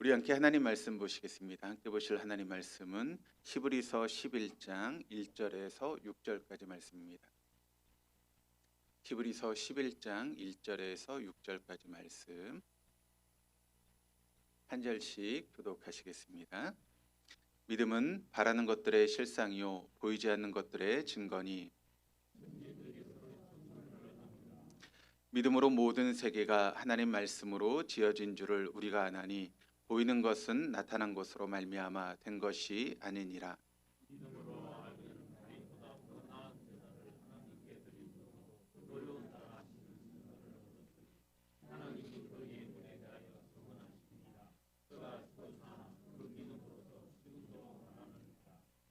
우리 함께 하나님 말씀 보시겠습니다. 함께 보실 하나님 말씀은 히브리서 11장 1절에서 6절까지 말씀입니다. 히브리서 11장 1절에서 6절까지 말씀 한 절씩 교독하시겠습니다. 믿음은 바라는 것들의 실상이요 보이지 않는 것들의 증거니 믿음으로 모든 세계가 하나님 말씀으로 지어진 줄을 우리가 아나니 보이는 것은 나타난 것으로 말미암아 된 것이 아니니라.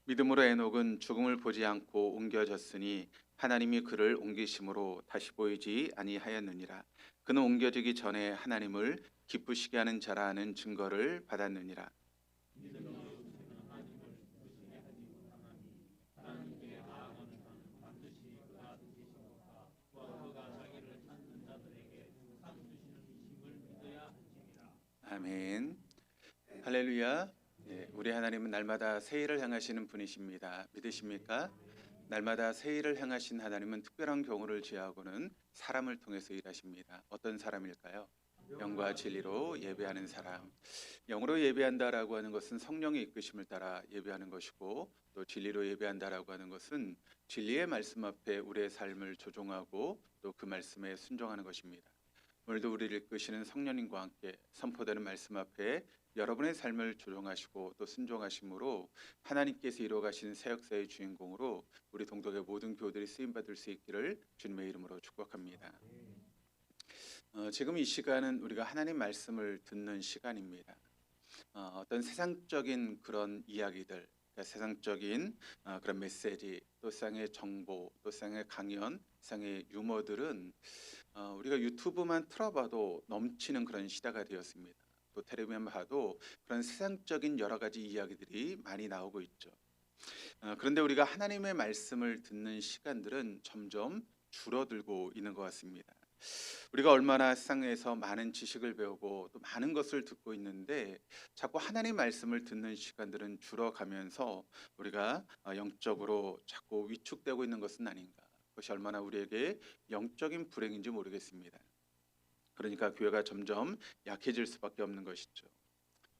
믿음으로 에녹은 죽음을 보지 않고 옮겨졌으니 하나님이 그를 옮기심으로 다시 보이지 아니하였느니라. 그는 옮겨지기 전에 하나님을 기쁘시게 하는 자라는 증거를 받았느니라. 아멘. 할렐루야. 우리 하나님은 날마다 새 일을 향하시는 분이십니다. 믿으십니까? 날마다 새 일을 향하신 하나님은 특별한 경우를 지하고는 사람을 통해서 일하십니다. 어떤 사람일까요? 영과 진리로 예배하는 사람. 영으로 예배한다라고 하는 것은 성령의 이끄심을 따라 예배하는 것이고, 또 진리로 예배한다라고 하는 것은 진리의 말씀 앞에 우리의 삶을 조종하고 또 그 말씀에 순종하는 것입니다. 오늘도 우리를 이끄시는 성령님과 함께 선포되는 말씀 앞에 여러분의 삶을 조종하시고 또 순종하심으로 하나님께서 이루어가신 새 역사의 주인공으로 우리 동덕의 모든 교우들이 쓰임받을 수 있기를 주님의 이름으로 축복합니다. 지금 이 시간은 우리가 하나님 말씀을 듣는 시간입니다. 어떤 세상적인 그런 이야기들, 그러니까 세상적인 그런 메시지, 또 세상의 정보, 또 세상의 강연, 세상의 유머들은 우리가 유튜브만 틀어봐도 넘치는 그런 시대가 되었습니다. 또 텔레비전 봐도 그런 세상적인 여러 가지 이야기들이 많이 나오고 있죠. 그런데 우리가 하나님의 말씀을 듣는 시간들은 점점 줄어들고 있는 것 같습니다. 우리가 얼마나 세상에서 많은 지식을 배우고 또 많은 것을 듣고 있는데 자꾸 하나님 말씀을 듣는 시간들은 줄어가면서 우리가 영적으로 자꾸 위축되고 있는 것은 아닌가. 그것이 얼마나 우리에게 영적인 불행인지 모르겠습니다. 그러니까 교회가 점점 약해질 수밖에 없는 것이죠.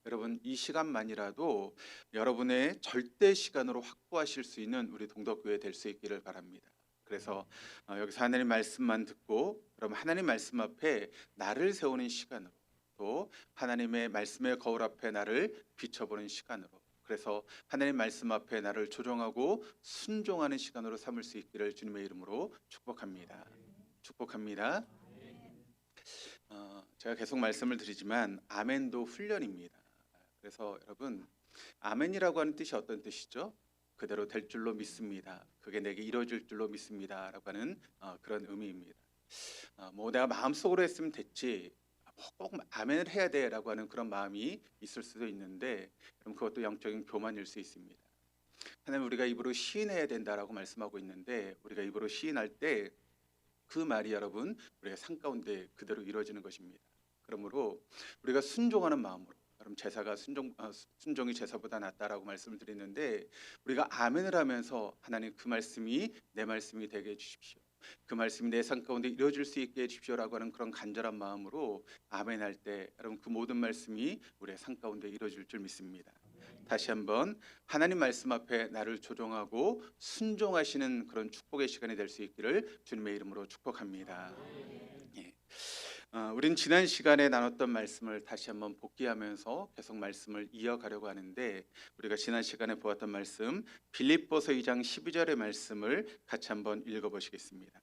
여러분, 이 시간만이라도 여러분의 절대 시간으로 확보하실 수 있는 우리 동덕교회 될 수 있기를 바랍니다. 그래서 여기서 하나님 말씀만 듣고 그럼 하나님 말씀 앞에 나를 세우는 시간으로, 또 하나님의 말씀의 거울 앞에 나를 비춰보는 시간으로, 그래서 하나님 말씀 앞에 나를 조종하고 순종하는 시간으로 삼을 수 있기를 주님의 이름으로 축복합니다. 축복합니다. 제가 계속 말씀을 드리지만 아멘도 훈련입니다. 그래서 여러분, 아멘이라고 하는 뜻이 어떤 뜻이죠? 그대로 될 줄로 믿습니다. 그게 내게 이루어질 줄로 믿습니다. 라고 하는 그런 의미입니다. 내가 마음속으로 했으면 됐지, 꼭 아멘을 해야 돼 라고 하는 그런 마음이 있을 수도 있는데, 그럼 그것도 영적인 교만일 수 있습니다. 하나님, 우리가 입으로 시인해야 된다라고 말씀하고 있는데, 우리가 입으로 시인할 때 그 말이 여러분 우리의 삶 가운데 그대로 이루어지는 것입니다. 그러므로 우리가 순종하는 마음으로, 그럼 제사가 순종이 제사보다 낫다라고 말씀을 드리는데, 우리가 아멘을 하면서 하나님 그 말씀이 내 말씀이 되게 해주십시오. 그 말씀이 내 삶 가운데 이루어질 수 있게 해주십시오라고 하는 그런 간절한 마음으로 아멘할 때 여러분 그 모든 말씀이 우리의 삶 가운데 이루어질 줄 믿습니다. 다시 한번 하나님 말씀 앞에 나를 조종하고 순종하시는 그런 축복의 시간이 될 수 있기를 주님의 이름으로 축복합니다. 우린 지난 시간에 나눴던 말씀을 다시 한번 복기하면서 계속 말씀을 이어가려고 하는데, 우리가 지난 시간에 보았던 말씀 빌립보서 2장 12절의 말씀을 같이 한번 읽어보시겠습니다.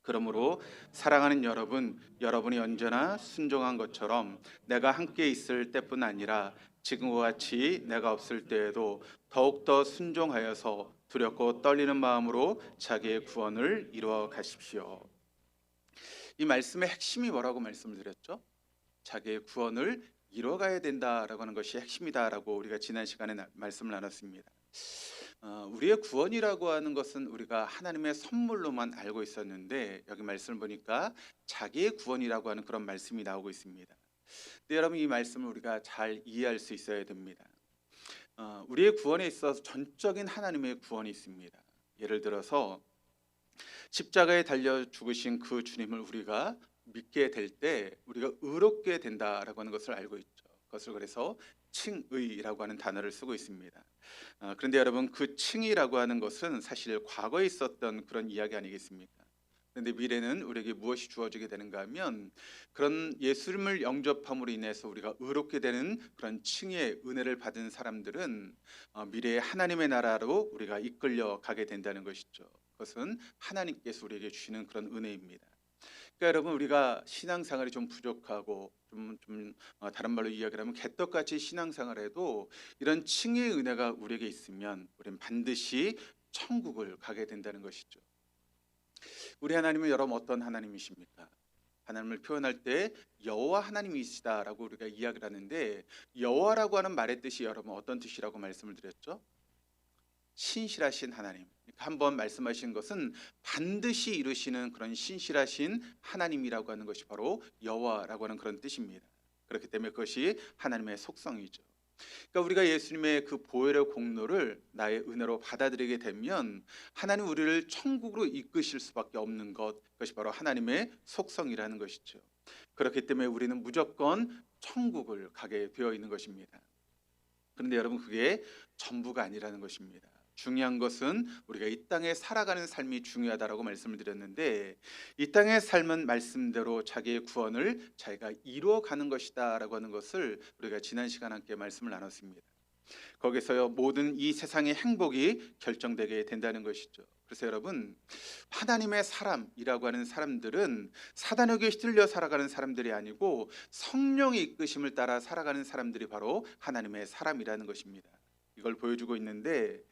그러므로 사랑하는 여러분, 여러분이 언제나 순종한 것처럼 내가 함께 있을 때뿐 아니라 지금과 같이 내가 없을 때에도 더욱더 순종하여서 두렵고 떨리는 마음으로 자기의 구원을 이루어 가십시오. 이 말씀의 핵심이 뭐라고 말씀을 드렸죠? 자기의 구원을 이뤄가야 된다라고 하는 것이 핵심이다라고 우리가 지난 시간에 말씀을 나눴습니다. 우리의 구원이라고 하는 것은 우리가 하나님의 선물로만 알고 있었는데, 여기 말씀을 보니까 자기의 구원이라고 하는 그런 말씀이 나오고 있습니다. 근데 여러분 이 말씀을 우리가 잘 이해할 수 있어야 됩니다. 우리의 구원에 있어서 전적인 하나님의 구원이 있습니다. 예를 들어서 십자가에 달려 죽으신 그 주님을 우리가 믿게 될 때 우리가 의롭게 된다라고 하는 것을 알고 있죠. 그것을 그래서 칭의라고 하는 단어를 쓰고 있습니다. 그런데 여러분 그 칭의라고 하는 것은 사실 과거에 있었던 그런 이야기 아니겠습니까? 그런데 미래는 우리에게 무엇이 주어지게 되는가 하면 그런 예수님을 영접함으로 인해서 우리가 의롭게 되는 그런 칭의의 은혜를 받은 사람들은 미래의 하나님의 나라로 우리가 이끌려 가게 된다는 것이죠. 그것은 하나님께서 우리에게 주시는 그런 은혜입니다. 그러니까 여러분 우리가 신앙생활이 좀 부족하고 다른 말로 이야기를 하면 개떡같이 신앙생활에도 이런 칭의의 은혜가 우리에게 있으면 우리는 반드시 천국을 가게 된다는 것이죠. 우리 하나님은 여러분 어떤 하나님이십니까? 하나님을 표현할 때 여호와 하나님이시다라고 우리가 이야기를 하는데 여호와라고 하는 말의 뜻이 여러분 어떤 뜻이라고 말씀을 드렸죠? 신실하신 하나님. 그러니까 한번 말씀하신 것은 반드시 이루시는 그런 신실하신 하나님이라고 하는 것이 바로 여호와라고 하는 그런 뜻입니다. 그렇기 때문에 그것이 하나님의 속성이죠. 그러니까 우리가 예수님의 그 보혈의 공로를 나의 은혜로 받아들이게 되면 하나님 우리를 천국으로 이끄실 수밖에 없는 것, 그것이 바로 하나님의 속성이라는 것이죠. 그렇기 때문에 우리는 무조건 천국을 가게 되어 있는 것입니다. 그런데 여러분 그게 전부가 아니라는 것입니다. 중요한 것은 우리가 이 땅에 살아가는 삶이 중요하다라고 말씀을 드렸는데 이 땅의 삶은 말씀대로 자기의 구원을 자기가 이루어가는 것이다라고 하는 것을 우리가 지난 시간 함께 말씀을 나눴습니다. 거기서요 모든 이 세상의 행복이 결정되게 된다는 것이죠. 그래서 여러분 하나님의 사람이라고 하는 사람들은 사단에게 휘둘려 살아가는 사람들이 아니고 성령의 이끄심을 따라 살아가는 사람들이 바로 하나님의 사람이라는 것입니다. 이걸 보여주고 있는데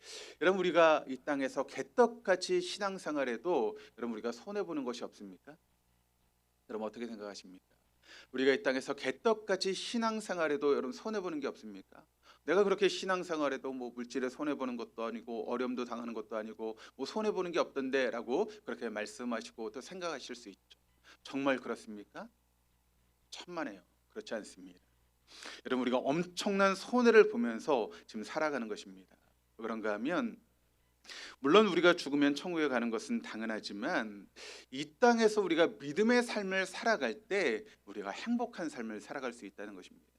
여러분 우리가 이 땅에서 개떡같이 신앙생활에도 여러분 우리가 손해보는 것이 없습니까? 여러분 어떻게 생각하십니까? 우리가 이 땅에서 개떡같이 신앙생활에도 여러분 손해보는 게 없습니까? 내가 그렇게 신앙생활에도 뭐 물질에 손해보는 것도 아니고 어려움도 당하는 것도 아니고 뭐 손해보는 게 없던데 라고 그렇게 말씀하시고 또 생각하실 수 있죠. 정말 그렇습니까? 천만에요. 그렇지 않습니다. 여러분 우리가 엄청난 손해를 보면서 지금 살아가는 것입니다. 그런가 하면 물론 우리가 죽으면 천국에 가는 것은 당연하지만 이 땅에서 우리가 믿음의 삶을 살아갈 때 우리가 행복한 삶을 살아갈 수 있다는 것입니다.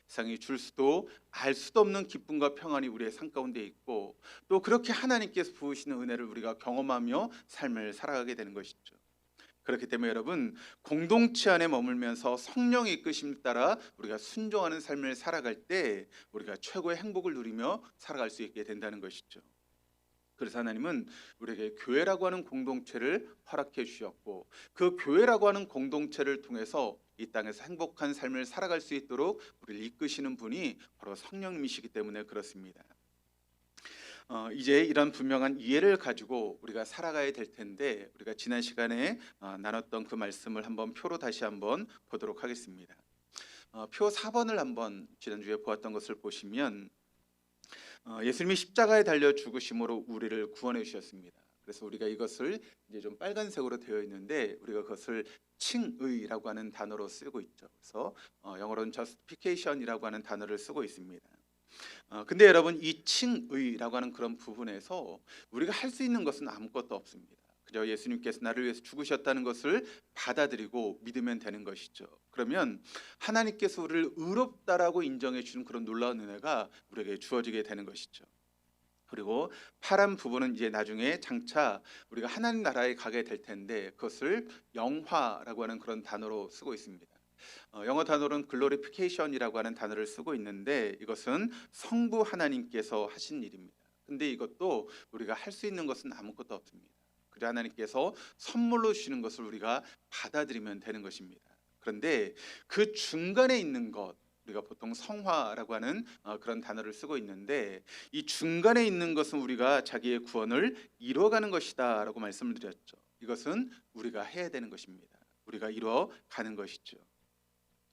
세상이 줄 수도 알 수도 없는 기쁨과 평안이 우리의 삶 가운데 있고 또 그렇게 하나님께서 부으시는 은혜를 우리가 경험하며 삶을 살아가게 되는 것이죠. 그렇기 때문에 여러분 공동체 안에 머물면서 성령의 이끄심 따라 우리가 순종하는 삶을 살아갈 때 우리가 최고의 행복을 누리며 살아갈 수 있게 된다는 것이죠. 그래서 하나님은 우리에게 교회라고 하는 공동체를 허락해 주셨고 그 교회라고 하는 공동체를 통해서 이 땅에서 행복한 삶을 살아갈 수 있도록 우리를 이끄시는 분이 바로 성령님이시기 때문에 그렇습니다. 이제 이런 분명한 이해를 가지고 우리가 살아가야 될 텐데 우리가 지난 시간에 나눴던 그 말씀을 한번 표로 다시 한번 보도록 하겠습니다. 표 4번을 한번 지난주에 보았던 것을 보시면 예수님이 십자가에 달려 죽으심으로 우리를 구원해 주셨습니다. 그래서 우리가 이것을 이제 좀 빨간색으로 되어 있는데 우리가 그것을 칭의라고 하는 단어로 쓰고 있죠. 그래서 영어로는 justification이라고 하는 단어를 쓰고 있습니다. 근데 여러분 이 칭의라고 하는 그런 부분에서 우리가 할 수 있는 것은 아무것도 없습니다. 그저 예수님께서 나를 위해서 죽으셨다는 것을 받아들이고 믿으면 되는 것이죠. 그러면 하나님께서 우리를 의롭다라고 인정해 주는 그런 놀라운 은혜가 우리에게 주어지게 되는 것이죠. 그리고 파란 부분은 이제 나중에 장차 우리가 하나님 나라에 가게 될 텐데 그것을 영화라고 하는 그런 단어로 쓰고 있습니다. 영어 단어로는 glorification이라고 하는 단어를 쓰고 있는데 이것은 성부 하나님께서 하신 일입니다. 근데 이것도 우리가 할 수 있는 것은 아무것도 없습니다. 그저 하나님께서 선물로 주시는 것을 우리가 받아들이면 되는 것입니다. 그런데 그 중간에 있는 것 우리가 보통 성화라고 하는 그런 단어를 쓰고 있는데 이 중간에 있는 것은 우리가 자기의 구원을 이루어가는 것이다라고 말씀을 드렸죠. 이것은 우리가 해야 되는 것입니다. 우리가 이루어가는 것이죠.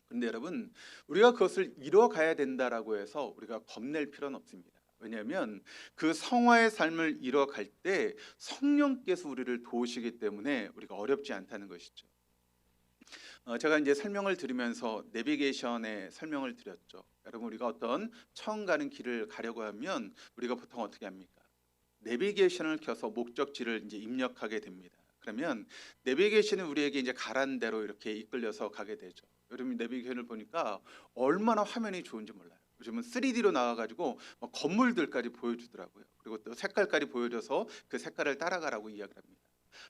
그런데 여러분 우리가 그것을 이뤄가야 된다라고 해서 우리가 겁낼 필요는 없습니다. 왜냐하면 그 성화의 삶을 이뤄갈 때 성령께서 우리를 도우시기 때문에 우리가 어렵지 않다는 것이죠. 제가 이제 설명을 드리면서 내비게이션의 설명을 드렸죠. 여러분 우리가 어떤 처음 가는 길을 가려고 하면 우리가 보통 어떻게 합니까? 내비게이션을 켜서 목적지를 이제 입력하게 됩니다. 그러면 내비게이션이 우리에게 이제 가란 대로 이렇게 이끌려서 가게 되죠. 여러분 내비게이션을 보니까 얼마나 화면이 좋은지 몰라요. 요즘은 3D로 나와가지고 건물들까지 보여주더라고요. 그리고 또 색깔까지 보여줘서 그 색깔을 따라가라고 이야기를 합니다.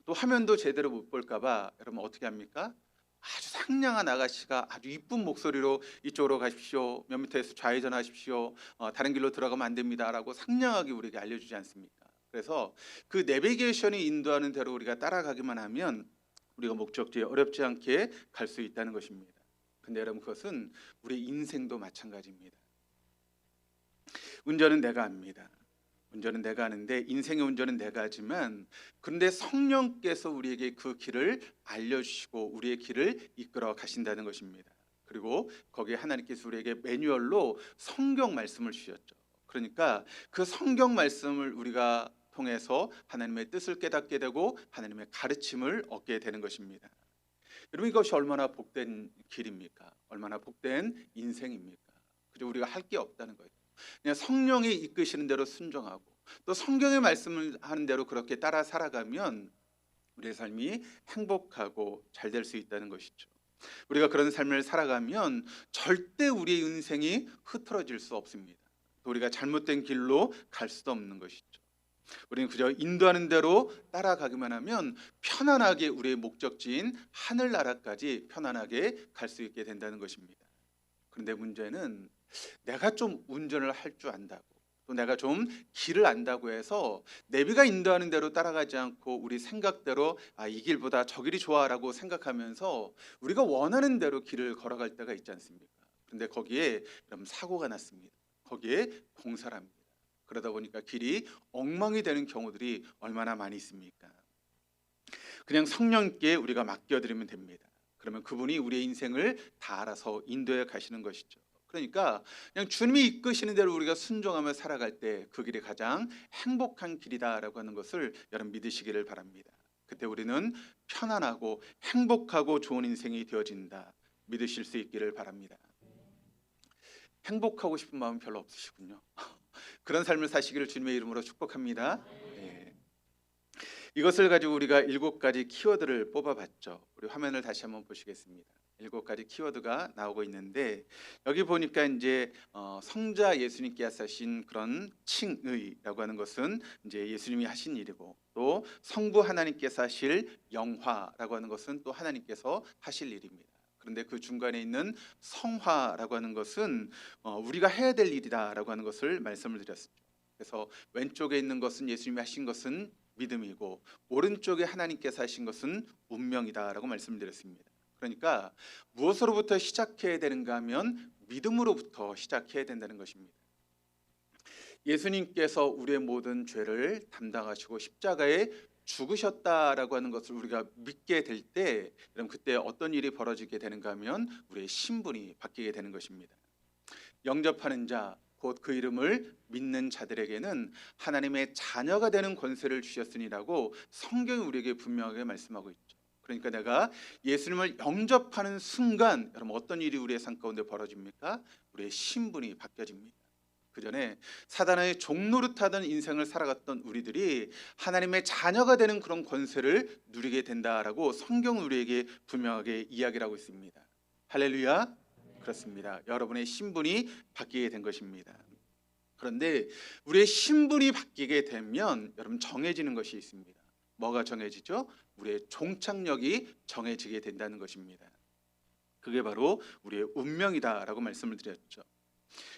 또 화면도 제대로 못 볼까봐 여러분 어떻게 합니까? 아주 상냥한 아가씨가 아주 이쁜 목소리로 이쪽으로 가십시오. 몇 미터에서 좌회전하십시오. 다른 길로 들어가면 안 됩니다라고 상냥하게 우리에게 알려주지 않습니까? 그래서 그 내비게이션이 인도하는 대로 우리가 따라가기만 하면 우리가 목적지에 어렵지 않게 갈 수 있다는 것입니다. 근데 여러분 그것은 우리 인생도 마찬가지입니다. 운전은 내가 합니다. 운전은 내가 하는데 인생의 운전은 내가 하지만 그런데 성령께서 우리에게 그 길을 알려주시고 우리의 길을 이끌어 가신다는 것입니다. 그리고 거기에 하나님께서 우리에게 매뉴얼로 성경 말씀을 주셨죠. 그러니까 그 성경 말씀을 우리가 통해서 하나님의 뜻을 깨닫게 되고 하나님의 가르침을 얻게 되는 것입니다. 여러분 이것이 얼마나 복된 길입니까? 얼마나 복된 인생입니까? 그저 우리가 할 게 없다는 거예요. 그냥 성령이 이끄시는 대로 순종하고 또 성경의 말씀을 하는 대로 그렇게 따라 살아가면 우리의 삶이 행복하고 잘 될 수 있다는 것이죠. 우리가 그런 삶을 살아가면 절대 우리의 인생이 흐트러질 수 없습니다. 또 우리가 잘못된 길로 갈 수도 없는 것이죠. 우리는 그저 인도하는 대로 따라가기만 하면 편안하게 우리의 목적지인 하늘나라까지 편안하게 갈 수 있게 된다는 것입니다. 그런데 문제는 내가 좀 운전을 할 줄 안다고 또 내가 좀 길을 안다고 해서 내비가 인도하는 대로 따라가지 않고 우리 생각대로 이 길보다 저 길이 좋아라고 생각하면서 우리가 원하는 대로 길을 걸어갈 때가 있지 않습니까? 그런데 거기에 여러분 사고가 났습니다. 거기에 공사를 합니다. 그러다 보니까 길이 엉망이 되는 경우들이 얼마나 많이 있습니까? 그냥 성령께 우리가 맡겨드리면 됩니다. 그러면 그분이 우리의 인생을 다 알아서 인도해 가시는 것이죠. 그러니까 그냥 주님이 이끄시는 대로 우리가 순종하며 살아갈 때 그 길이 가장 행복한 길이다라고 하는 것을 여러분 믿으시기를 바랍니다. 그때 우리는 편안하고 행복하고 좋은 인생이 되어진다. 믿으실 수 있기를 바랍니다. 행복하고 싶은 마음 별로 없으시군요. 그런 삶을 사시기를 주님의 이름으로 축복합니다. 네. 이것을 가지고 우리가 7가지 키워드를 뽑아봤죠. 우리 화면을 다시 한번 보시겠습니다. 7가지 키워드가 나오고 있는데 여기 보니까 이제 성자 예수님께 하신 그런 칭의라고 하는 것은 이제 예수님이 하신 일이고 또 성부 하나님께서 하실 영화라고 하는 것은 또 하나님께서 하실 일입니다. 그런데 그 중간에 있는 성화라고 하는 것은 우리가 해야 될 일이다라고 하는 것을 말씀을 드렸습니다. 그래서 왼쪽에 있는 것은 예수님이 하신 것은 믿음이고 오른쪽에 하나님께서 하신 것은 운명이다라고 말씀드렸습니다. 그러니까 무엇으로부터 시작해야 되는가 하면 믿음으로부터 시작해야 된다는 것입니다. 예수님께서 우리의 모든 죄를 담당하시고 십자가에 죽으셨다라고 하는 것을 우리가 믿게 될 때 그럼 그때 어떤 일이 벌어지게 되는가 하면 우리의 신분이 바뀌게 되는 것입니다. 영접하는 자 곧 그 이름을 믿는 자들에게는 하나님의 자녀가 되는 권세를 주셨으니라고 성경이 우리에게 분명하게 말씀하고 있죠. 그러니까 내가 예수님을 영접하는 순간 여러분 어떤 일이 우리의 삶 가운데 벌어집니까? 우리의 신분이 바뀌어집니다. 그 전에 사단의 종노릇하던 인생을 살아갔던 우리들이 하나님의 자녀가 되는 그런 권세를 누리게 된다라고 성경은 우리에게 분명하게 이야기를 하고 있습니다. 할렐루야. 그렇습니다. 여러분의 신분이 바뀌게 된 것입니다. 그런데 우리의 신분이 바뀌게 되면 여러분 정해지는 것이 있습니다. 뭐가 정해지죠? 우리의 종착역이 정해지게 된다는 것입니다. 그게 바로 우리의 운명이다라고 말씀을 드렸죠.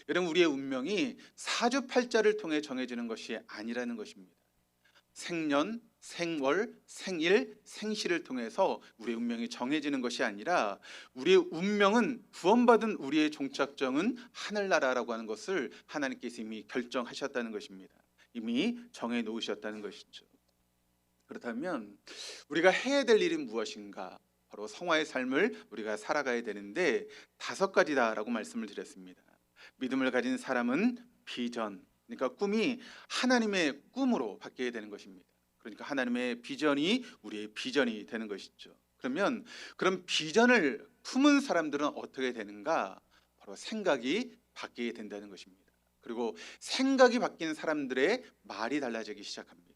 여러분 우리의 운명이 사주팔자를 통해 정해지는 것이 아니라는 것입니다. 생년, 생월, 생일, 생시를 통해서 우리의 운명이 정해지는 것이 아니라 우리의 운명은 구원받은 우리의 종착정은 하늘나라라고 하는 것을 하나님께서 이미 결정하셨다는 것입니다. 이미 정해 놓으셨다는 것이죠. 그렇다면 우리가 해야 될 일이 무엇인가? 바로 성화의 삶을 우리가 살아가야 되는데 5가지다라고 말씀을 드렸습니다. 믿음을 가진 사람은 비전, 그러니까 꿈이 하나님의 꿈으로 바뀌게 되는 것입니다. 그러니까 하나님의 비전이 우리의 비전이 되는 것이죠. 그러면 그런 비전을 품은 사람들은 어떻게 되는가? 바로 생각이 바뀌게 된다는 것입니다. 그리고 생각이 바뀐 사람들의 말이 달라지기 시작합니다.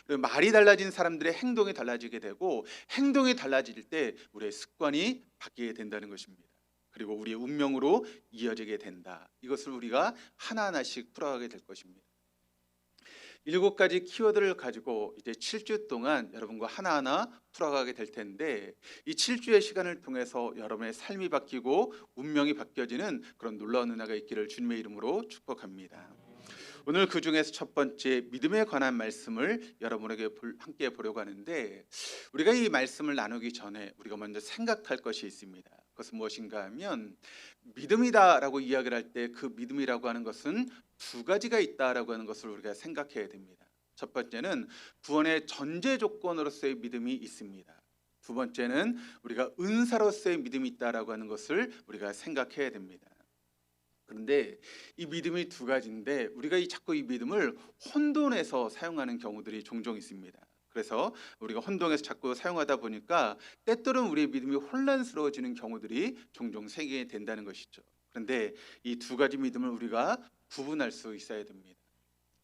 그리고 말이 달라진 사람들의 행동이 달라지게 되고, 행동이 달라질 때 우리의 습관이 바뀌게 된다는 것입니다. 그리고 우리의 운명으로 이어지게 된다. 이것을 우리가 하나하나씩 풀어가게 될 것입니다. 7가지 키워드를 가지고 이제 7주 동안 여러분과 하나하나 풀어가게 될 텐데, 이 7주의 시간을 통해서 여러분의 삶이 바뀌고 운명이 바뀌어지는 그런 놀라운 은혜가 있기를 주님의 이름으로 축복합니다. 오늘 그 중에서 첫 번째 믿음에 관한 말씀을 여러분에게 함께 보려고 하는데, 우리가 이 말씀을 나누기 전에 우리가 먼저 생각할 것이 있습니다. 그것은 무엇인가 하면, 믿음이다라고 이야기를 할 때 그 믿음이라고 하는 것은 두 가지가 있다라고 하는 것을 우리가 생각해야 됩니다. 첫 번째는 구원의 전제 조건으로서의 믿음이 있습니다. 두 번째는 우리가 은사로서의 믿음이 있다라고 하는 것을 우리가 생각해야 됩니다. 그런데 이 믿음이 두 가지인데, 우리가 자꾸 이 믿음을 혼돈해서 사용하는 경우들이 종종 있습니다. 그래서 우리가 혼동해서 자꾸 사용하다 보니까 때때로는 우리의 믿음이 혼란스러워지는 경우들이 종종 생기게 된다는 것이죠. 그런데 이 두 가지 믿음을 우리가 구분할 수 있어야 됩니다.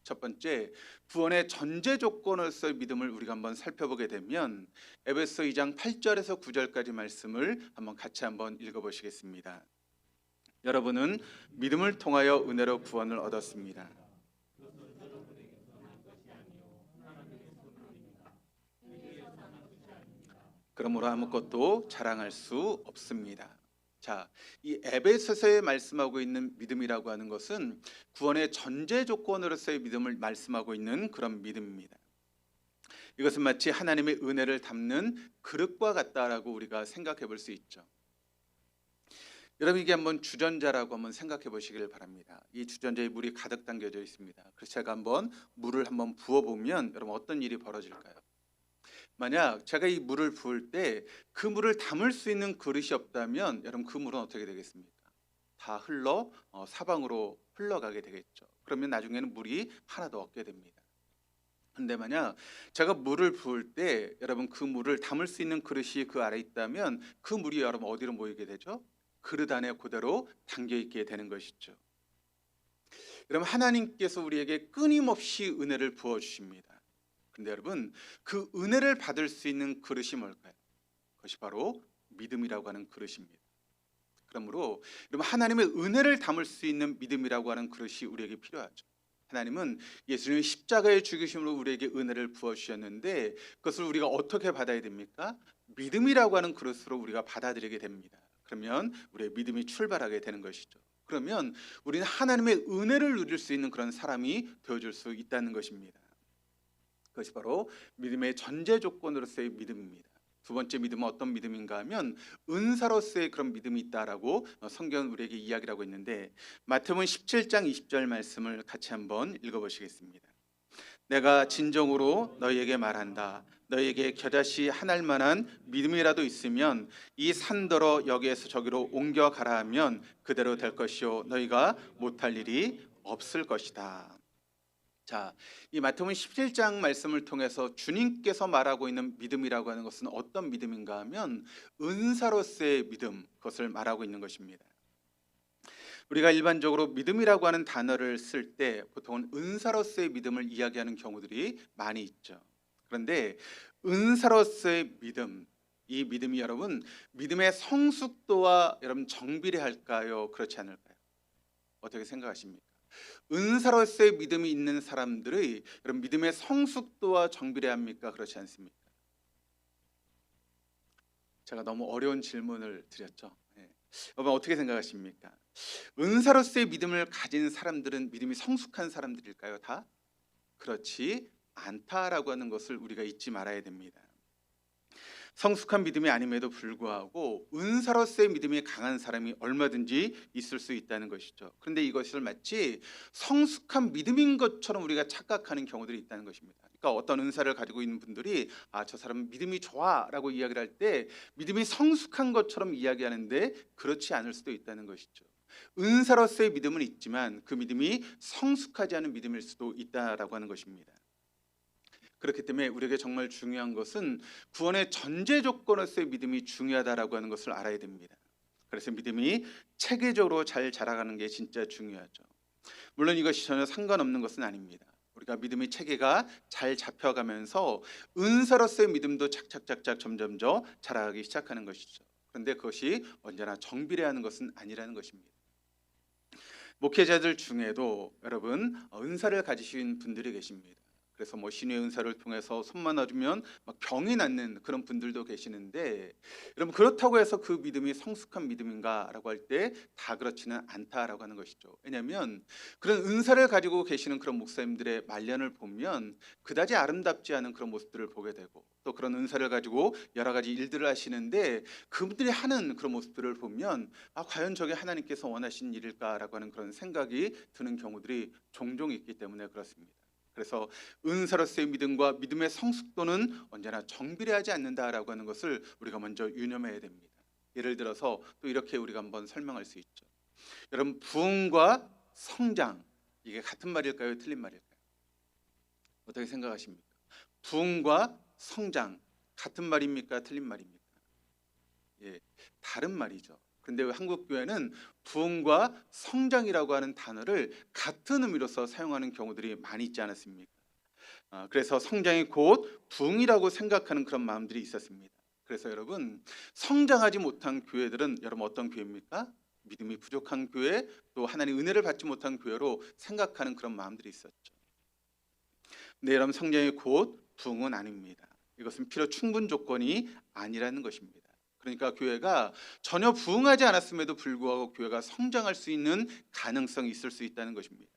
첫 번째, 구원의 전제 조건으로서의 믿음을 우리가 한번 살펴보게 되면, 에베소 2장 8절에서 9절까지 말씀을 같이 한번 읽어보시겠습니다. 여러분은 믿음을 통하여 은혜로 구원을 얻었습니다. 그러므로 아무것도 자랑할 수 없습니다. 자, 이 에베소서에 말씀하고 있는 믿음이라고 하는 것은 구원의 전제 조건으로서의 믿음을 말씀하고 있는 그런 믿음입니다. 이것은 마치 하나님의 은혜를 담는 그릇과 같다라고 우리가 생각해 볼 수 있죠. 여러분, 이게 한번 주전자라고 한번 생각해 보시길 바랍니다. 이 주전자에 물이 가득 담겨져 있습니다. 그래서 제가 한번 물을 한번 부어 보면 여러분 어떤 일이 벌어질까요? 만약 제가 이 물을 부을 때 그 물을 담을 수 있는 그릇이 없다면 여러분 그 물은 어떻게 되겠습니까? 다 흘러 사방으로 흘러가게 되겠죠. 그러면 나중에는 물이 하나도 없게 됩니다. 근데 만약 제가 물을 부을 때 여러분 그 물을 담을 수 있는 그릇이 그 아래에 있다면 그 물이 여러분 어디로 모이게 되죠? 그릇 안에 그대로 담겨 있게 되는 것이죠. 여러분, 하나님께서 우리에게 끊임없이 은혜를 부어 주십니다. 근데 여러분, 그 은혜를 받을 수 있는 그릇이 뭘까요? 그것이 바로 믿음이라고 하는 그릇입니다. 그러므로 여러분, 하나님의 은혜를 담을 수 있는 믿음이라고 하는 그릇이 우리에게 필요하죠. 하나님은 예수님의 십자가의 죽으심으로 우리에게 은혜를 부어 주셨는데, 그것을 우리가 어떻게 받아야 됩니까? 믿음이라고 하는 그릇으로 우리가 받아들이게 됩니다. 그러면 우리의 믿음이 출발하게 되는 것이죠. 그러면 우리는 하나님의 은혜를 누릴 수 있는 그런 사람이 되어줄 수 있다는 것입니다. 그것이 바로 믿음의 전제 조건으로서의 믿음입니다. 두 번째 믿음은 어떤 믿음인가 하면 은사로서의 그런 믿음이 있다라고 성경은 우리에게 이야기를 하고 있는데, 마태복음 17장 20절 말씀을 같이 한번 읽어보시겠습니다. 내가 진정으로 너희에게 말한다. 너희에게 겨자씨 한 알만한 믿음이라도 있으면 이 산더러 여기에서 저기로 옮겨가라 하면 그대로 될 것이요 너희가 못할 일이 없을 것이다. 자, 이 마태복음 17장 말씀을 통해서 주님께서 말하고 있는 믿음이라고 하는 것은 어떤 믿음인가 하면 은사로서의 믿음, 그것을 말하고 있는 것입니다. 우리가 일반적으로 믿음이라고 하는 단어를 쓸 때 보통은 은사로서의 믿음을 이야기하는 경우들이 많이 있죠. 그런데 은사로서의 믿음, 이 믿음이 여러분 믿음의 성숙도와 여러분 정비례할까요? 그렇지 않을까요? 어떻게 생각하십니까? 은사로서의 믿음이 있는 사람들의 여러분 믿음의 성숙도와 정비례합니까? 그렇지 않습니까? 제가 너무 어려운 질문을 드렸죠. 여러분 어떻게 생각하십니까? 은사로서의 믿음을 가진 사람들은 믿음이 성숙한 사람들일까요? 다? 그렇지 않다라고 하는 것을 우리가 잊지 말아야 됩니다. 성숙한 믿음이 아님에도 불구하고 은사로서의 믿음이 강한 사람이 얼마든지 있을 수 있다는 것이죠. 그런데 이것을 마치 성숙한 믿음인 것처럼 우리가 착각하는 경우들이 있다는 것입니다. 그러니까 어떤 은사를 가지고 있는 분들이 저 사람은 믿음이 좋아라고 이야기를 할 때 믿음이 성숙한 것처럼 이야기하는데 그렇지 않을 수도 있다는 것이죠. 은사로서의 믿음은 있지만 그 믿음이 성숙하지 않은 믿음일 수도 있다라고 하는 것입니다. 그렇기 때문에 우리에게 정말 중요한 것은 구원의 전제 조건으로서의 믿음이 중요하다라고 하는 것을 알아야 됩니다. 그래서 믿음이 체계적으로 잘 자라가는 게 진짜 중요하죠. 물론 이것이 전혀 상관없는 것은 아닙니다. 우리가 믿음의 체계가 잘 잡혀가면서 은사로서의 믿음도 착착착착 점점점 자라가기 시작하는 것이죠. 그런데 그것이 언제나 정비례하는 것은 아니라는 것입니다. 목회자들 중에도 여러분 은사를 가지신 분들이 계십니다. 그래서 뭐 신의 은사를 통해서 손만 놔주면 막 병이 낫는 그런 분들도 계시는데, 여러분 그렇다고 해서 그 믿음이 성숙한 믿음인가라고 할 때 다 그렇지는 않다라고 하는 것이죠. 왜냐하면 그런 은사를 가지고 계시는 그런 목사님들의 말년을 보면 그다지 아름답지 않은 그런 모습들을 보게 되고, 또 그런 은사를 가지고 여러 가지 일들을 하시는데 그분들이 하는 그런 모습들을 보면 과연 저게 하나님께서 원하신 일일까라고 하는 그런 생각이 드는 경우들이 종종 있기 때문에 그렇습니다. 그래서 은사로서의 믿음과 믿음의 성숙도는 언제나 정비례하지 않는다라고 하는 것을 우리가 먼저 유념해야 됩니다. 예를 들어서 또 이렇게 우리가 한번 설명할 수 있죠. 여러분 부흥과 성장, 이게 같은 말일까요? 틀린 말일까요? 어떻게 생각하십니까? 부흥과 성장 같은 말입니까? 틀린 말입니까? 예, 다른 말이죠. 그런데 한국 교회는 부흥과 성장이라고 하는 단어를 같은 의미로서 사용하는 경우들이 많이 있지 않았습니까? 그래서 성장이 곧 부흥이라고 생각하는 그런 마음들이 있었습니다. 그래서 여러분 성장하지 못한 교회들은 여러분 어떤 교회입니까? 믿음이 부족한 교회, 또 하나님의 은혜를 받지 못한 교회로 생각하는 그런 마음들이 있었죠. 근데 여러분 성장이 곧 부흥은 아닙니다. 이것은 필요 충분 조건이 아니라는 것입니다. 그러니까 교회가 전혀 부흥하지 않았음에도 불구하고 교회가 성장할 수 있는 가능성이 있을 수 있다는 것입니다.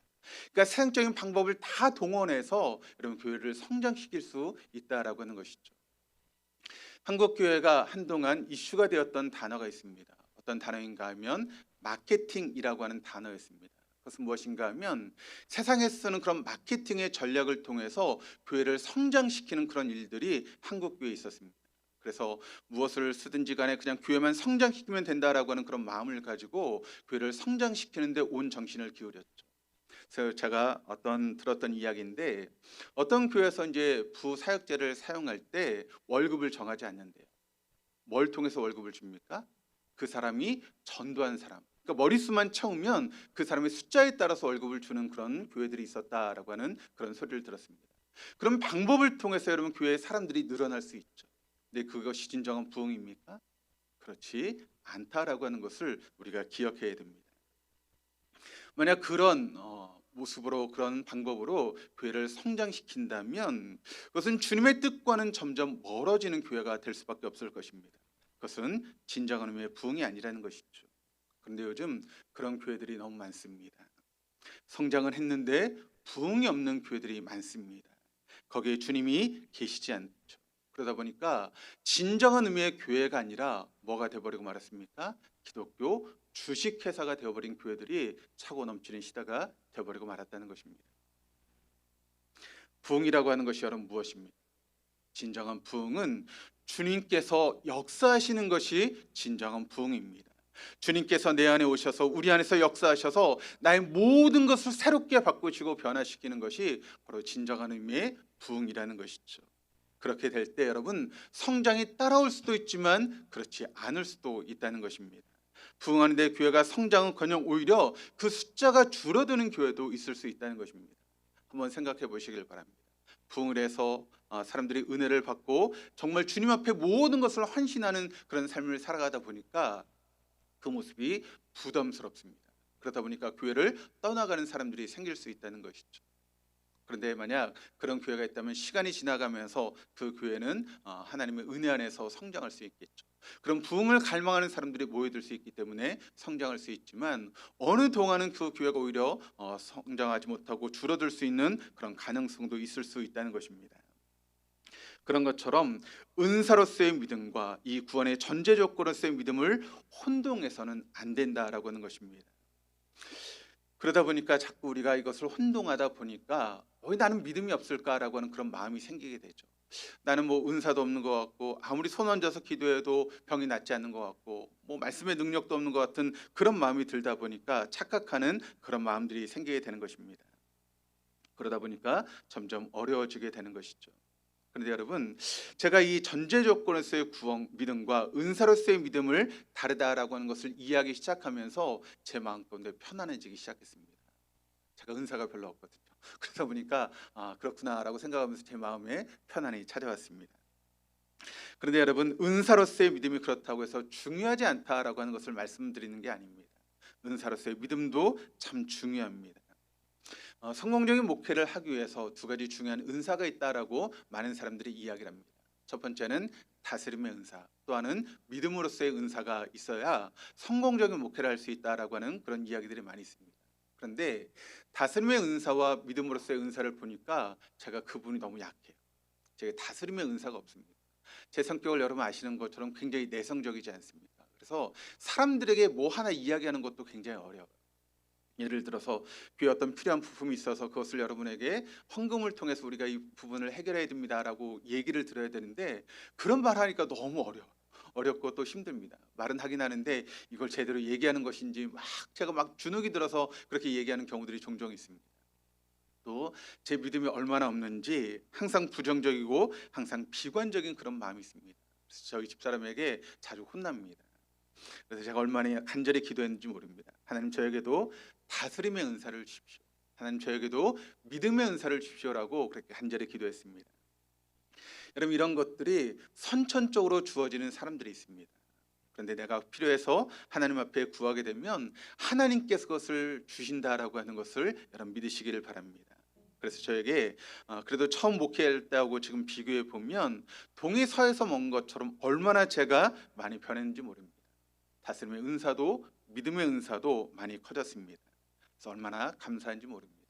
그러니까 세상적인 방법을 다 동원해서 여러분 교회를 성장시킬 수 있다라고 하는 것이죠. 한국 교회가 한동안 이슈가 되었던 단어가 있습니다. 어떤 단어인가 하면 마케팅이라고 하는 단어였습니다. 그것은 무엇인가 하면 세상에서 쓰는 그런 마케팅의 전략을 통해서 교회를 성장시키는 그런 일들이 한국 교회에 있었습니다. 그래서 무엇을 쓰든지 간에 그냥 교회만 성장시키면 된다라고 하는 그런 마음을 가지고 교회를 성장시키는 데 온 정신을 기울였죠. 그래서 제가 들었던 이야기인데, 어떤 교회에서 이제 부사역제를 사용할 때 월급을 정하지 않는데요. 뭘 통해서 월급을 줍니까? 그 사람이 전도한 사람. 그러니까 머릿수만 채우면 그 사람의 숫자에 따라서 월급을 주는 그런 교회들이 있었다라고 하는 그런 소리를 들었습니다. 그런 방법을 통해서 여러분 교회의 사람들이 늘어날 수 있죠. 근데 그것이 진정한 부흥입니까? 그렇지 않다라고 하는 것을 우리가 기억해야 됩니다. 만약 그런 모습으로, 그런 방법으로 교회를 성장시킨다면 그것은 주님의 뜻과는 점점 멀어지는 교회가 될 수밖에 없을 것입니다. 그것은 진정한 의미의 부흥이 아니라는 것이죠. 그런데 요즘 그런 교회들이 너무 많습니다. 성장을 했는데 부흥이 없는 교회들이 많습니다. 거기에 주님이 계시지 않죠. 그러다 보니까 진정한 의미의 교회가 아니라 뭐가 되어버리고 말았습니까? 기독교 주식회사가 되어버린 교회들이 차고 넘치는 시대가 되어버리고 말았다는 것입니다. 부흥이라고 하는 것이 여러분 무엇입니까? 진정한 부흥은 주님께서 역사하시는 것이 진정한 부흥입니다. 주님께서 내 안에 오셔서 우리 안에서 역사하셔서 나의 모든 것을 새롭게 바꾸시고 변화시키는 것이 바로 진정한 의미의 부흥이라는 것이죠. 그렇게 될 때 여러분 성장이 따라올 수도 있지만 그렇지 않을 수도 있다는 것입니다. 부흥하는데 교회가 성장은커녕 오히려 그 숫자가 줄어드는 교회도 있을 수 있다는 것입니다. 한번 생각해 보시길 바랍니다. 부흥을 해서 사람들이 은혜를 받고 정말 주님 앞에 모든 것을 헌신하는 그런 삶을 살아가다 보니까 그 모습이 부담스럽습니다. 그러다 보니까 교회를 떠나가는 사람들이 생길 수 있다는 것이죠. 그런데 만약 그런 교회가 있다면 시간이 지나가면서 그 교회는 하나님의 은혜 안에서 성장할 수 있겠죠. 그럼 부흥을 갈망하는 사람들이 모여들 수 있기 때문에 성장할 수 있지만 어느 동안은 그 교회가 오히려 성장하지 못하고 줄어들 수 있는 그런 가능성도 있을 수 있다는 것입니다. 그런 것처럼 은사로서의 믿음과 이 구원의 전제 조건으로서의 믿음을 혼동해서는 안 된다라고 하는 것입니다. 그러다 보니까 자꾸 우리가 이것을 혼동하다 보니까 왜 나는 믿음이 없을까라고 하는 그런 마음이 생기게 되죠. 나는 뭐 은사도 없는 것 같고 아무리 손 얹어서 기도해도 병이 낫지 않는 것 같고 뭐 말씀의 능력도 없는 것 같은 그런 마음이 들다 보니까 착각하는 그런 마음들이 생기게 되는 것입니다. 그러다 보니까 점점 어려워지게 되는 것이죠. 그런데 여러분, 제가 이 전제 조건에서의 구원 믿음과 은사로서의 믿음을 다르다라고 하는 것을 이해하기 시작하면서 제 마음 가운데 편안해지기 시작했습니다. 제가 은사가 별로 없거든요. 그러다 보니까 그렇구나라고 생각하면서 제 마음에 편안히 찾아왔습니다. 그런데 여러분, 은사로서의 믿음이 그렇다고 해서 중요하지 않다라고 하는 것을 말씀드리는 게 아닙니다. 은사로서의 믿음도 참 중요합니다. 성공적인 목회를 하기 위해서 두 가지 중요한 은사가 있다라고 많은 사람들이 이야기를 합니다. 첫 번째는 다스림의 은사, 또 하나는 믿음으로서의 은사가 있어야 성공적인 목회를 할 수 있다라고 하는 그런 이야기들이 많이 있습니다. 그런데 다스림의 은사와 믿음으로서의 은사를 보니까 제가 그 부분이 너무 약해요. 제가 다스림의 은사가 없습니다. 제 성격을 여러분 아시는 것처럼 굉장히 내성적이지 않습니까? 그래서 사람들에게 뭐 하나 이야기하는 것도 굉장히 어려워요. 예를 들어서 교회 어떤 필요한 부품이 있어서 그것을 여러분에게 헌금을 통해서 우리가 이 부분을 해결해야 됩니다라고 얘기를 드려야 되는데, 그런 말 하니까 너무 어렵고 또 힘듭니다. 말은 하긴 하는데 이걸 제대로 얘기하는 것인지 제가 막 주눅이 들어서 그렇게 얘기하는 경우들이 종종 있습니다. 또 제 믿음이 얼마나 없는지 항상 부정적이고 항상 비관적인 그런 마음이 있습니다. 그래서 저희 집사람에게 자주 혼납니다. 그래서 제가 얼마나 간절히 기도했는지 모릅니다. 하나님, 저에게도 다스림의 은사를 주십시오. 하나님, 저에게도 믿음의 은사를 주십시오라고 그렇게 간절히 기도했습니다. 여러분, 이런 것들이 선천적으로 주어지는 사람들이 있습니다. 그런데 내가 필요해서 하나님 앞에 구하게 되면 하나님께서 그것을 주신다라고 하는 것을 여러분 믿으시기를 바랍니다. 그래서 저에게 그래도 처음 목회할 때하고 지금 비교해 보면 동의서에서 먹은 것처럼 얼마나 제가 많이 변했는지 모릅니다. 다스림의 은사도 믿음의 은사도 많이 커졌습니다. 그래서 얼마나 감사한지 모릅니다.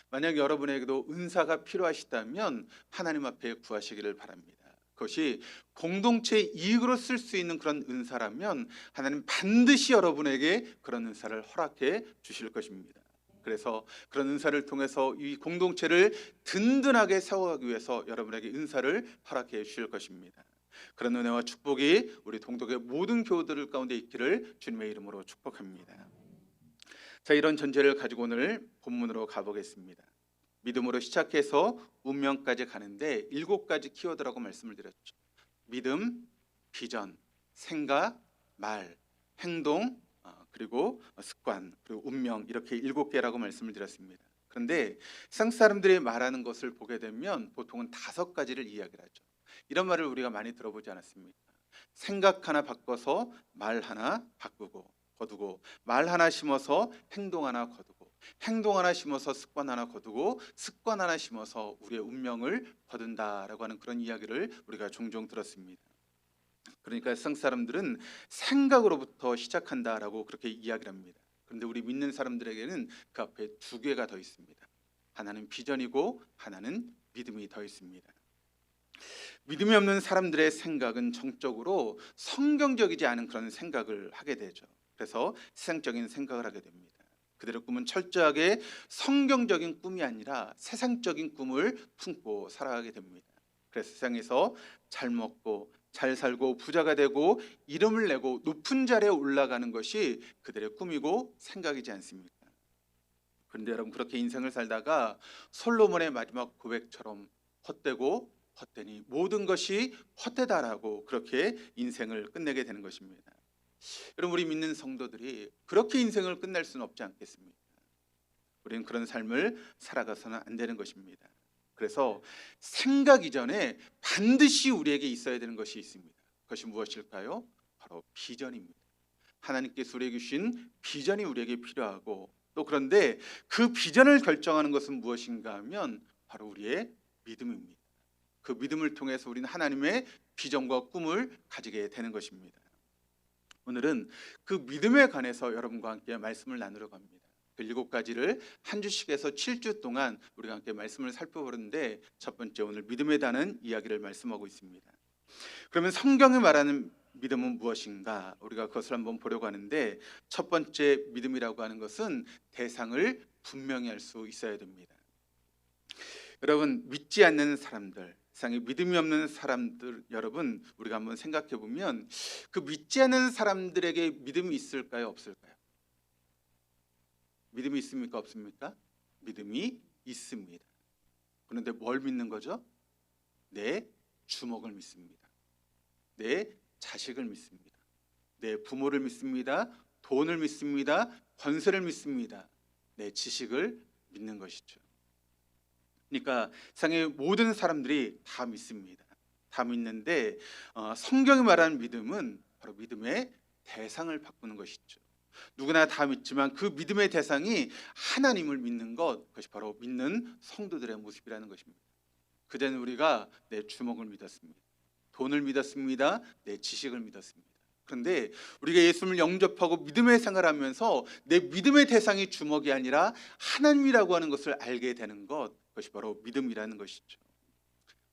만약 여러분에게도 은사가 필요하시다면 하나님 앞에 구하시기를 바랍니다. 그것이 공동체의 이익으로 쓸 수 있는 그런 은사라면 하나님 반드시 여러분에게 그런 은사를 허락해 주실 것입니다. 그래서 그런 은사를 통해서 이 공동체를 든든하게 세워가기 위해서 여러분에게 은사를 허락해 주실 것입니다. 그런 은혜와 축복이 우리 동독의 모든 교우들 가운데 있기를 주님의 이름으로 축복합니다. 자, 이런 전제를 가지고 오늘 본문으로 가보겠습니다. 믿음으로 시작해서 운명까지 가는데 7가지 키워드라고 말씀을 드렸죠. 믿음, 비전, 생각, 말, 행동, 그리고 습관, 그리고 운명, 이렇게 7개라고 말씀을 드렸습니다. 그런데 세상 사람들이 말하는 것을 보게 되면 보통은 5가지를 이야기를 하죠. 이런 말을 우리가 많이 들어보지 않았습니까? 생각 하나 바꿔서 말 하나 바꾸고 거두고, 말 하나 심어서 행동 하나 거두고, 행동 하나 심어서 습관 하나 거두고, 습관 하나 심어서 우리의 운명을 거둔다라고 하는 그런 이야기를 우리가 종종 들었습니다. 그러니까 세상 사람들은 생각으로부터 시작한다라고 그렇게 이야기를 합니다. 그런데 우리 믿는 사람들에게는 그 앞에 2개가 더 있습니다. 하나는 비전이고 하나는 믿음이 더 있습니다. 믿음이 없는 사람들의 생각은 정적으로 성경적이지 않은 그런 생각을 하게 되죠. 그래서 세상적인 생각을 하게 됩니다. 그들의 꿈은 철저하게 성경적인 꿈이 아니라 세상적인 꿈을 품고 살아가게 됩니다. 그래서 세상에서 잘 먹고 잘 살고 부자가 되고 이름을 내고 높은 자리에 올라가는 것이 그들의 꿈이고 생각이지 않습니까? 그런데 여러분, 그렇게 인생을 살다가 솔로몬의 마지막 고백처럼 헛되고 헛되니 모든 것이 헛되다라고 그렇게 인생을 끝내게 되는 것입니다. 여러분, 우리 믿는 성도들이 그렇게 인생을 끝낼 수는 없지 않겠습니까? 우리는 그런 삶을 살아가서는 안 되는 것입니다. 그래서 생각 이전에 반드시 우리에게 있어야 되는 것이 있습니다. 그것이 무엇일까요? 바로 비전입니다. 하나님께서 우리에게 주신 비전이 우리에게 필요하고, 또 그런데 그 비전을 결정하는 것은 무엇인가 하면 바로 우리의 믿음입니다. 그 믿음을 통해서 우리는 하나님의 비전과 꿈을 가지게 되는 것입니다. 오늘은 그 믿음에 관해서 여러분과 함께 말씀을 나누려고 합니다. 그 7가지를 한 주씩에서 7주 동안 우리가 함께 말씀을 살펴보는데, 첫 번째 오늘 믿음에 대한 이야기를 말씀하고 있습니다. 그러면 성경이 말하는 믿음은 무엇인가? 우리가 그것을 한번 보려고 하는데, 첫 번째 믿음이라고 하는 것은 대상을 분명히 알 수 있어야 됩니다. 여러분, 믿지 않는 사람들, 세상에 믿음이 없는 사람들, 여러분 우리가 한번 생각해 보면 그 믿지 않는 사람들에게 믿음이 있을까요, 없을까요? 믿음이 있습니까, 없습니까? 믿음이 있습니다. 그런데 뭘 믿는 거죠? 내 주먹을 믿습니다. 내 자식을 믿습니다. 내 부모를 믿습니다. 돈을 믿습니다. 권세를 믿습니다. 내 지식을 믿는 것이죠. 그러니까 세상의 모든 사람들이 다 믿습니다. 다 믿는데 성경이 말하는 믿음은 바로 믿음의 대상을 바꾸는 것이죠. 누구나 다 믿지만 그 믿음의 대상이 하나님을 믿는 것, 그것이 바로 믿는 성도들의 모습이라는 것입니다. 그전에 우리가 내 주먹을 믿었습니다. 돈을 믿었습니다. 내 지식을 믿었습니다. 그런데 우리가 예수님을 영접하고 믿음의 생활을 하면서 내 믿음의 대상이 주먹이 아니라 하나님이라고 하는 것을 알게 되는 것, 그것이 바로 믿음이라는 것이죠.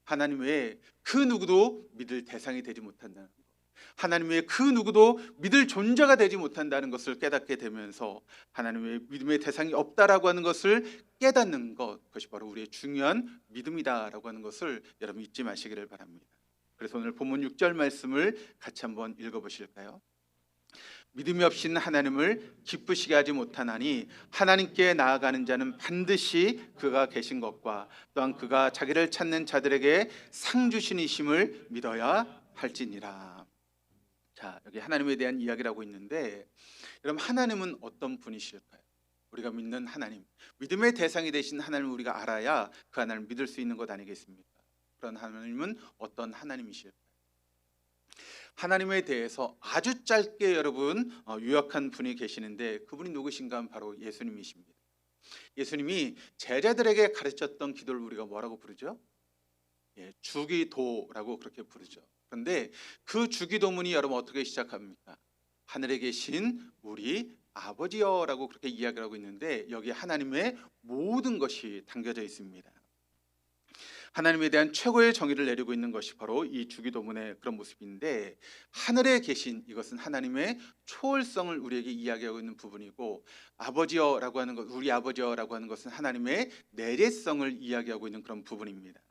하나님 외에 그 누구도 믿을 대상이 되지 못한다는 것, 하나님 외에 그 누구도 믿을 존재가 되지 못한다는 것을 깨닫게 되면서 하나님 외에 믿음의 대상이 없다라고 하는 것을 깨닫는 것, 그것이 바로 우리의 중요한 믿음이다라고 하는 것을 여러분 잊지 마시기를 바랍니다. 그래서 오늘 본문 6절 말씀을 같이 한번 읽어보실까요? 믿음이 없이는 하나님을 기쁘시게 하지 못하나니 하나님께 나아가는 자는 반드시 그가 계신 것과 또한 그가 자기를 찾는 자들에게 상 주시니심을 믿어야 할지니라. 자, 여기 하나님에 대한 이야기를 하고 있는데, 여러분 하나님은 어떤 분이실까요? 우리가 믿는 하나님, 믿음의 대상이 되신 하나님을 우리가 알아야 그 하나님을 믿을 수 있는 것 아니겠습니까? 그런 하나님은 어떤 하나님이실까요? 하나님에 대해서 아주 짧게 여러분 요약한 분이 계시는데, 그분이 누구신가 하면 바로 예수님이십니다. 예수님이 제자들에게 가르쳤던 기도를 우리가 뭐라고 부르죠? 주기도라고 그렇게 부르죠. 그런데 그 주기도문이 여러분 어떻게 시작합니까? 하늘에 계신 우리 아버지여라고 그렇게 이야기를 하고 있는데, 여기 하나님의 모든 것이 담겨져 있습니다. 하나님에 대한 최고의 정의를 내리고 있는 것이 바로 이 주기도문의 그런 모습인데, 하늘에 계신 이것은 하나님의 초월성을 우리에게 이야기하고 있는 부분이고, 아버지여라고 하는 것, 우리 아버지여라고 하는 것은 하나님의 내재성을 이야기하고 있는 그런 부분입니다.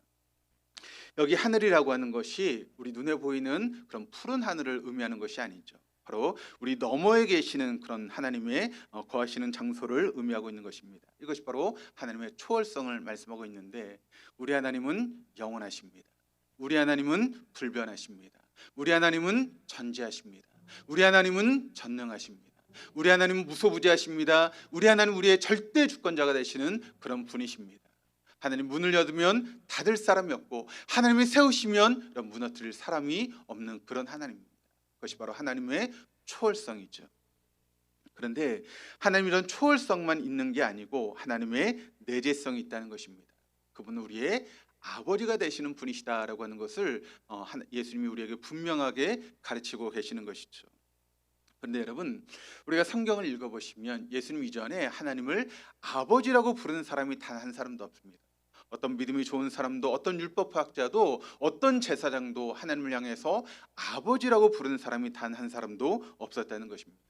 여기 하늘이라고 하는 것이 우리 눈에 보이는 그런 푸른 하늘을 의미하는 것이 아니죠. 바로 우리 너머에 계시는 그런 하나님의 거하시는 장소를 의미하고 있는 것입니다. 이것이 바로 하나님의 초월성을 말씀하고 있는데, 우리 하나님은 영원하십니다. 우리 하나님은 불변하십니다. 우리 하나님은 전지하십니다. 우리 하나님은 전능하십니다. 우리 하나님은 무소부지하십니다. 우리 하나님은 우리의 절대 주권자가 되시는 그런 분이십니다. 하나님 문을 여두면 닫을 사람이 없고, 하나님이 세우시면 무너뜨릴 사람이 없는 그런 하나님입니다. 그것이 바로 하나님의 초월성이죠. 그런데 하나님 이런 초월성만 있는 게 아니고 하나님의 내재성이 있다는 것입니다. 그분은 우리의 아버지가 되시는 분이시다라고 하는 것을 예수님이 우리에게 분명하게 가르치고 계시는 것이죠. 그런데 여러분, 우리가 성경을 읽어보시면 예수님 이전에 하나님을 아버지라고 부르는 사람이 단 한 사람도 없습니다. 어떤 믿음이 좋은 사람도, 어떤 율법학자도, 어떤 제사장도 하나님을 향해서 아버지라고 부르는 사람이 단 한 사람도 없었다는 것입니다.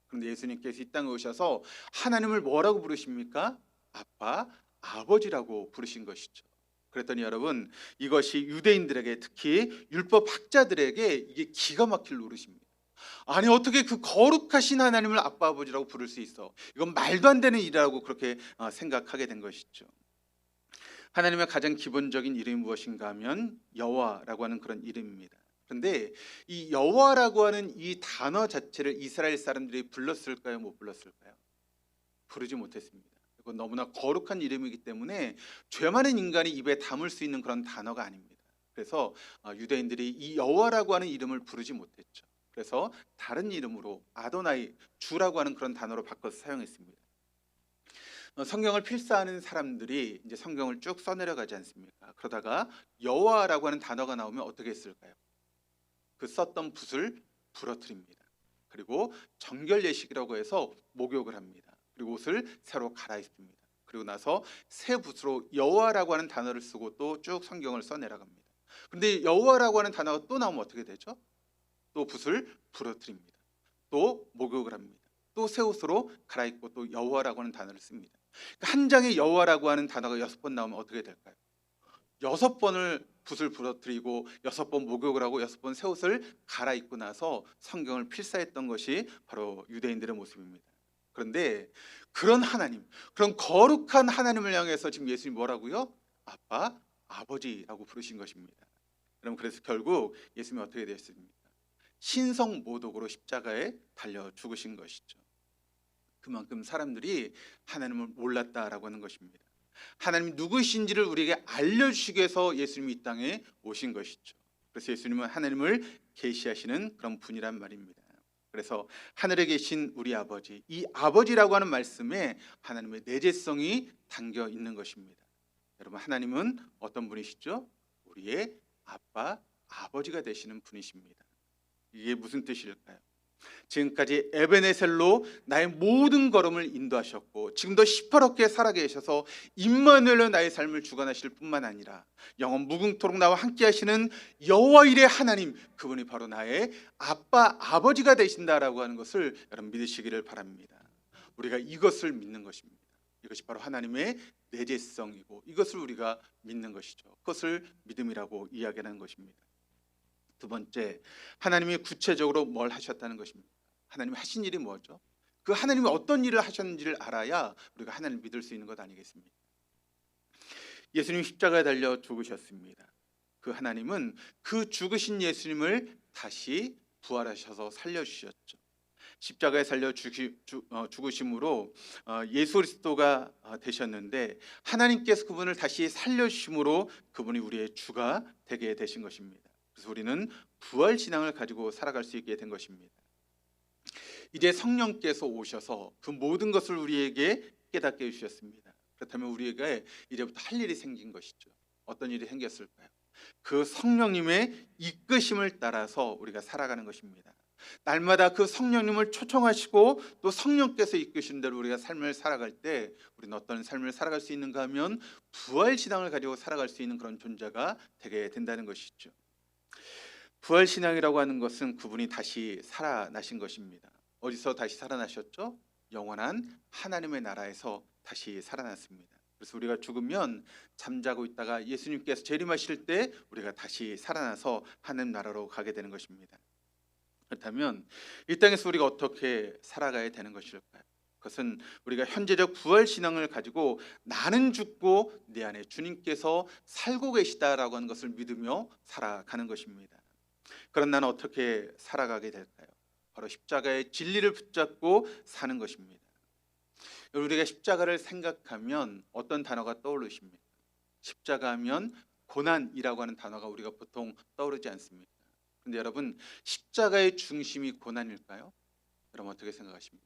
그런데 예수님께서 이 땅에 오셔서 하나님을 뭐라고 부르십니까? 아빠, 아버지라고 부르신 것이죠. 그랬더니 여러분, 이것이 유대인들에게, 특히 율법학자들에게 이게 기가 막힐 노릇입니다. 아니 어떻게 그 거룩하신 하나님을 아빠, 아버지라고 부를 수 있어? 이건 말도 안 되는 일이라고 그렇게 생각하게 된 것이죠. 하나님의 가장 기본적인 이름이 무엇인가 하면 여호와라고 하는 그런 이름입니다. 그런데 이 여호와라고 하는 이 단어 자체를 이스라엘 사람들이 불렀을까요? 못 불렀을까요? 부르지 못했습니다. 이건 너무나 거룩한 이름이기 때문에 죄 많은 인간이 입에 담을 수 있는 그런 단어가 아닙니다. 그래서 유대인들이 이 여호와라고 하는 이름을 부르지 못했죠. 그래서 다른 이름으로 아도나이, 주라고 하는 그런 단어로 바꿔서 사용했습니다. 성경을 필사하는 사람들이 이제 성경을 쭉 써내려가지 않습니까? 그러다가 여호와라고 하는 단어가 나오면 어떻게 했을까요? 그 썼던 붓을 부러뜨립니다. 그리고 정결 예식이라고 해서 목욕을 합니다. 그리고 옷을 새로 갈아입습니다. 그리고 나서 새 붓으로 여호와라고 하는 단어를 쓰고 또 쭉 성경을 써내려갑니다. 그런데 여호와라고 하는 단어가 또 나오면 어떻게 되죠? 또 붓을 부러뜨립니다. 또 목욕을 합니다. 또 새 옷으로 갈아입고 또 여호와라고 하는 단어를 씁니다. 한 장의 여호와라고 하는 단어가 6번 나오면 어떻게 될까요? 6번을 붓을 부러뜨리고 6번 목욕을 하고 6번 새 옷을 갈아입고 나서 성경을 필사했던 것이 바로 유대인들의 모습입니다. 그런데 그런 하나님, 그런 거룩한 하나님을 향해서 지금 예수님이 뭐라고요? 아빠, 아버지라고 부르신 것입니다. 여러분, 그래서 결국 예수님이 어떻게 되셨습니까? 신성모독으로 십자가에 달려 죽으신 것이죠. 그만큼 사람들이 하나님을 몰랐다라고 하는 것입니다. 하나님 누구신지를 우리에게 알려주시기 위해서 예수님이 이 땅에 오신 것이죠. 그래서 예수님은 하나님을 계시하시는 그런 분이란 말입니다. 그래서 하늘에 계신 우리 아버지, 이 아버지라고 하는 말씀에 하나님의 내재성이 담겨 있는 것입니다. 여러분, 하나님은 어떤 분이시죠? 우리의 아빠, 아버지가 되시는 분이십니다. 이게 무슨 뜻일까요? 지금까지 에베네셀로 나의 모든 걸음을 인도하셨고 지금도 시퍼렇게 살아계셔서 임마누엘로 나의 삶을 주관하실 뿐만 아니라 영원 무궁토록 나와 함께 하시는 여호와 일의 하나님, 그분이 바로 나의 아빠, 아버지가 되신다라고 하는 것을 여러분 믿으시기를 바랍니다. 우리가 이것을 믿는 것입니다. 이것이 바로 하나님의 내재성이고 이것을 우리가 믿는 것이죠. 그것을 믿음이라고 이야기하는 것입니다. 두 번째, 하나님이 구체적으로 뭘 하셨다는 것입니다. 하나님이 하신 일이 뭐죠? 그 하나님이 어떤 일을 하셨는지를 알아야 우리가 하나님을 믿을 수 있는 것 아니겠습니까? 예수님 십자가에 달려 죽으셨습니다. 그 하나님은 그 죽으신 예수님을 다시 부활하셔서 살려주셨죠. 십자가에 살려 죽으심으로 예수 그리스도가 되셨는데 하나님께서 그분을 다시 살려주심으로 그분이 우리의 주가 되게 되신 것입니다. 그래서 우리는 부활 신앙을 가지고 살아갈 수 있게 된 것입니다. 이제 성령께서 오셔서 그 모든 것을 우리에게 깨닫게 해주셨습니다. 그렇다면 우리에게 이제부터 할 일이 생긴 것이죠. 어떤 일이 생겼을까요? 그 성령님의 이끄심을 따라서 우리가 살아가는 것입니다. 날마다 그 성령님을 초청하시고 또 성령께서 이끄신 대로 우리가 삶을 살아갈 때 우리는 어떤 삶을 살아갈 수 있는가 하면 부활 신앙을 가지고 살아갈 수 있는 그런 존재가 되게 된다는 것이죠. 부활 신앙이라고 하는 것은 그분이 다시 살아나신 것입니다. 어디서 다시 살아나셨죠? 영원한 하나님의 나라에서 다시 살아났습니다. 그래서 우리가 죽으면 잠자고 있다가 예수님께서 재림하실 때 우리가 다시 살아나서 하나님 나라로 가게 되는 것입니다. 그렇다면 이 땅에서 우리가 어떻게 살아가야 되는 것일까요? 그것은 우리가 현재적 부활 신앙을 가지고 나는 죽고 내 안에 주님께서 살고 계시다라고 하는 것을 믿으며 살아가는 것입니다. 그럼 나는 어떻게 살아가게 될까요? 바로 십자가의 진리를 붙잡고 사는 것입니다. 우리가 십자가를 생각하면 어떤 단어가 떠오르십니까? 십자가 하면 고난이라고 하는 단어가 우리가 보통 떠오르지 않습니까? 그런데 여러분, 십자가의 중심이 고난일까요? 여러분 어떻게 생각하십니까?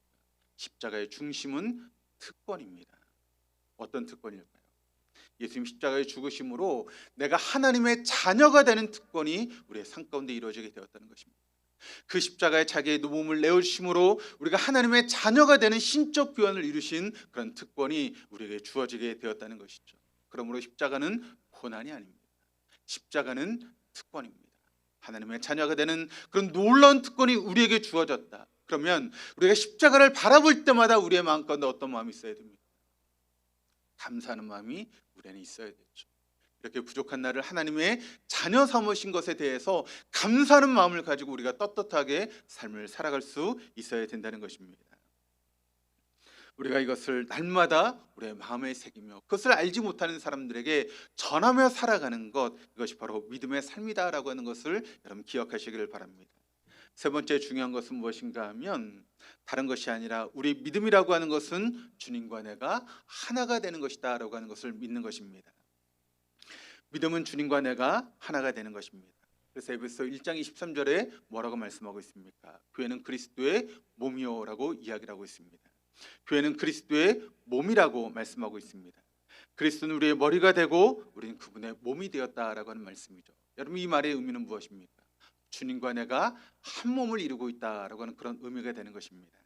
십자가의 중심은 특권입니다. 어떤 특권일까요? 예수님 십자가의 죽으심으로 내가 하나님의 자녀가 되는 특권이 우리의 삶 가운데 이루어지게 되었다는 것입니다. 그 십자가에 자기의 몸을 내어주심으로 우리가 하나님의 자녀가 되는 신적 교환을 이루신 그런 특권이 우리에게 주어지게 되었다는 것이죠. 그러므로 십자가는 고난이 아닙니다. 십자가는 특권입니다. 하나님의 자녀가 되는 그런 놀라운 특권이 우리에게 주어졌다. 그러면 우리가 십자가를 바라볼 때마다 우리의 마음 가운데 어떤 마음이 있어야 됩니까? 감사하는 마음이 우리 안에 있어야 되죠. 이렇게 부족한 나를 하나님의 자녀 삼으신 것에 대해서 감사하는 마음을 가지고 우리가 떳떳하게 삶을 살아갈 수 있어야 된다는 것입니다. 우리가 이것을 날마다 우리의 마음에 새기며 그것을 알지 못하는 사람들에게 전하며 살아가는 것, 이것이 바로 믿음의 삶이다라고 하는 것을 여러분 기억하시기를 바랍니다. 세 번째 중요한 것은 무엇인가 하면 다른 것이 아니라 우리 믿음이라고 하는 것은 주님과 내가 하나가 되는 것이다 라고 하는 것을 믿는 것입니다. 믿음은 주님과 내가 하나가 되는 것입니다. 그래서 에베소 1장 23절에 뭐라고 말씀하고 있습니까? 교회는 그리스도의 몸이요 라고 이야기를 하고 있습니다. 교회는 그리스도의 몸이라고 말씀하고 있습니다. 그리스도는 우리의 머리가 되고 우리는 그분의 몸이 되었다라고 하는 말씀이죠. 여러분 이 말의 의미는 무엇입니까? 주님과 내가 한 몸을 이루고 있다라고 하는 그런 의미가 되는 것입니다.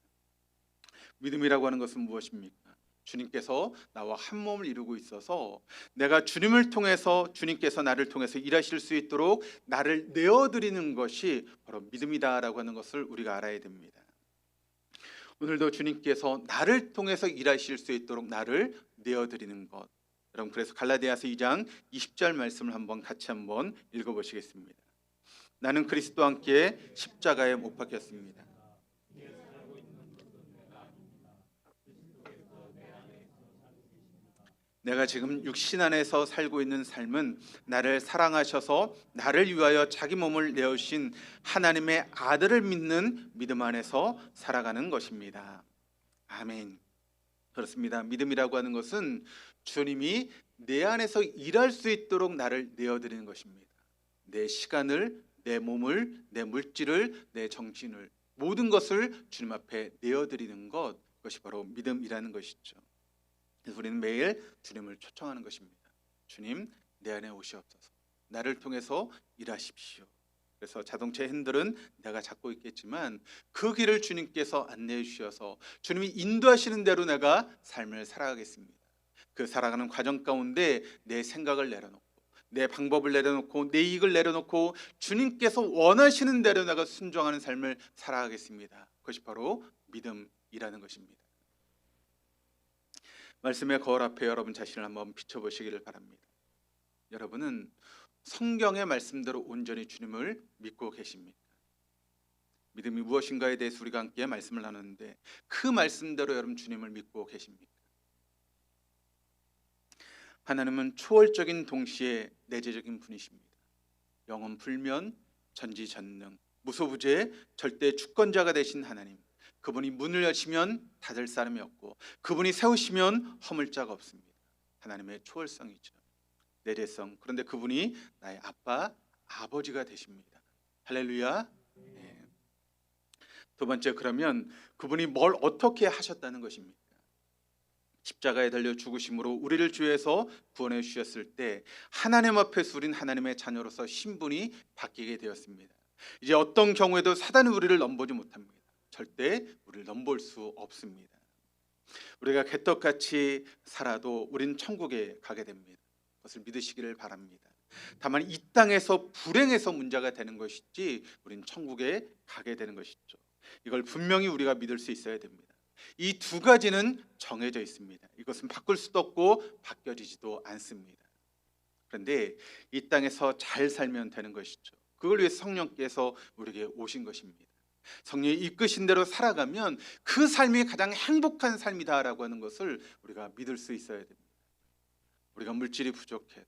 믿음이라고 하는 것은 무엇입니까? 주님께서 나와 한 몸을 이루고 있어서 내가 주님을 통해서 주님께서 나를 통해서 일하실 수 있도록 나를 내어드리는 것이 바로 믿음이다라고 하는 것을 우리가 알아야 됩니다. 오늘도 주님께서 나를 통해서 일하실 수 있도록 나를 내어드리는 것. 여러분 그래서 갈라디아서 2장 20절 말씀을 같이 한번 읽어보시겠습니다. 나는 그리스도와 함께 십자가에 못 박혔습니다. 내가 지금 육신 안에서 살고 있는 삶은 나를 사랑하셔서 나를 위하여 자기 몸을 내어주신 하나님의 아들을 믿는 믿음 안에서 살아가는 것입니다. 아멘. 그렇습니다. 믿음이라고 하는 것은 주님이 내 안에서 일할 수 있도록 나를 내어드리는 것입니다. 내 시간을, 내 몸을, 내 물질을, 내 정신을, 모든 것을 주님 앞에 내어드리는 것, 그것이 바로 믿음이라는 것이죠. 그래서 우리는 매일 주님을 초청하는 것입니다. 주님, 내 안에 오시옵소서. 나를 통해서 일하십시오. 그래서 자동차 핸들은 내가 잡고 있겠지만 그 길을 주님께서 안내해 주셔서 주님이 인도하시는 대로 내가 삶을 살아가겠습니다. 그 살아가는 과정 가운데 내 생각을 내려놓고, 내 방법을 내려놓고, 내 이익을 내려놓고 주님께서 원하시는 대로 내가 순종하는 삶을 살아가겠습니다. 그것이 바로 믿음이라는 것입니다. 말씀의 거울 앞에 여러분 자신을 한번 비춰보시기를 바랍니다. 여러분은 성경의 말씀대로 온전히 주님을 믿고 계십니까? 믿음이 무엇인가에 대해서 우리가 함께 말씀을 나누는데 그 말씀대로 여러분 주님을 믿고 계십니까? 하나님은 초월적인 동시에 내재적인 분이십니다. 영원 불면, 전지전능, 무소부재, 절대 주권자가 되신 하나님. 그분이 문을 여시면 닫을 사람이 없고 그분이 세우시면 허물 자가 없습니다. 하나님의 초월성이죠. 내재성. 그런데 그분이 나의 아빠, 아버지가 되십니다. 할렐루야. 네. 두 번째, 그러면 그분이 뭘 어떻게 하셨다는 것입니까? 십자가에 달려 죽으심으로 우리를 죄에서 구원해 주셨을 때 하나님 앞에서 우린 하나님의 자녀로서 신분이 바뀌게 되었습니다. 이제 어떤 경우에도 사단이 우리를 넘보지 못합니다. 절대 우리를 넘볼 수 없습니다. 우리가 개떡같이 살아도 우린 천국에 가게 됩니다. 그것을 믿으시기를 바랍니다. 다만 이 땅에서 불행해서 문제가 되는 것이지 우린 천국에 가게 되는 것이죠. 이걸 분명히 우리가 믿을 수 있어야 됩니다. 이 두 가지는 정해져 있습니다. 이것은 바꿀 수도 없고 바뀌어지지도 않습니다. 그런데 이 땅에서 잘 살면 되는 것이죠. 그걸 위해 성령께서 우리에게 오신 것입니다. 성령이 이끄신 대로 살아가면 그 삶이 가장 행복한 삶이다라고 하는 것을 우리가 믿을 수 있어야 됩니다. 우리가 물질이 부족해도,